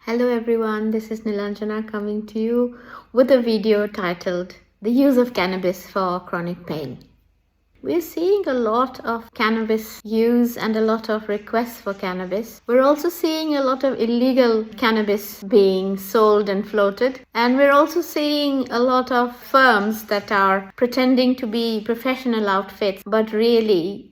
Hello everyone, this is Nilanjana coming to you with a video titled The Use of Cannabis for Chronic Pain. We're seeing a lot of cannabis use and a lot of requests for cannabis. We're also seeing a lot of illegal cannabis being sold and floated. And we're also seeing a lot of firms that are pretending to be professional outfits, but really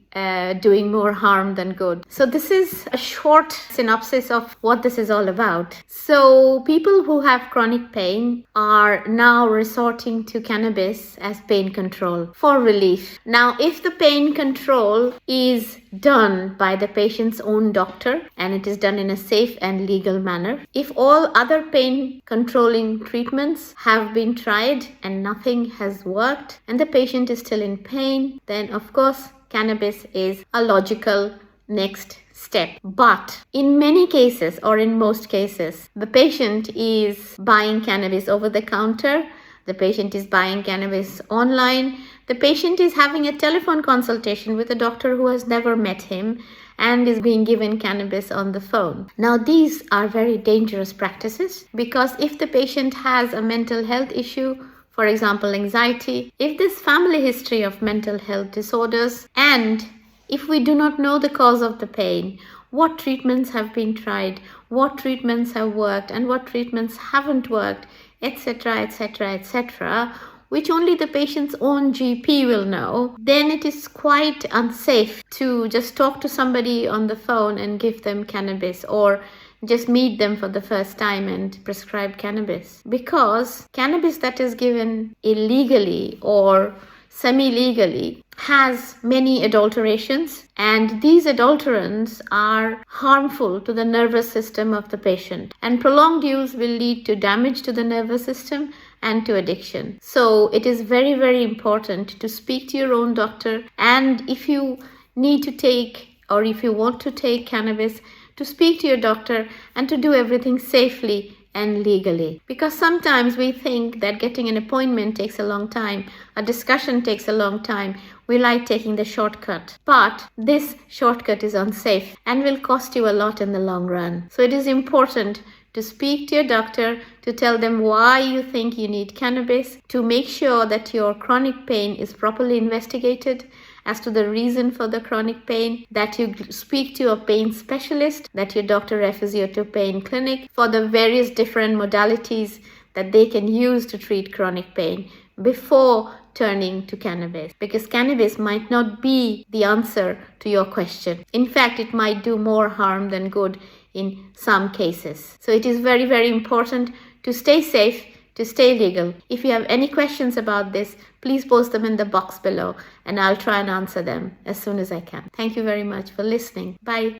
doing more harm than good. So this is a short synopsis of what this is all about. So people who have chronic pain are now resorting to cannabis as pain control for relief. Now, if the pain control is done by the patient's own doctor and it is done in a safe and legal manner, if all other pain controlling treatments have been tried and nothing has worked and the patient is still in pain, then of course cannabis is a logical next step. But in many cases, or in most cases, the patient is buying cannabis over the counter, the patient is buying cannabis online, the patient is having a telephone consultation with a doctor who has never met him and is being given cannabis on the phone. Now, these are very dangerous practices because if the patient has a mental health issue, for example, anxiety, if there's family history of mental health disorders, and if we do not know the cause of the pain, what treatments have been tried, what treatments have worked, and what treatments haven't worked, etc., etc., etc., which only the patient's own GP will know, then it is quite unsafe to just talk to somebody on the phone and give them cannabis or just meet them for the first time and prescribe cannabis. Because cannabis that is given illegally or semi-legally has many adulterations, and these adulterants are harmful to the nervous system of the patient, and prolonged use will lead to damage to the nervous system and to addiction. So it is very, very important to speak to your own doctor, and if you need to take or if you want to take cannabis, to speak to your doctor and to do everything safely and legally. Because sometimes we think that getting an appointment takes a long time, a discussion takes a long time, we like taking the shortcut. But this shortcut is unsafe and will cost you a lot in the long run. So it is important to speak to your doctor, to tell them why you think you need cannabis, to make sure that your chronic pain is properly investigated as to the reason for the chronic pain, that you speak to a pain specialist, that your doctor refers you to a pain clinic for the various different modalities that they can use to treat chronic pain before turning to cannabis, because cannabis might not be the answer to your question. In fact, it might do more harm than good in some cases. So it is very, very important to stay safe, to stay legal. If you have any questions about this, please post them in the box below and I'll try and answer them as soon as I can. Thank you very much for listening. Bye.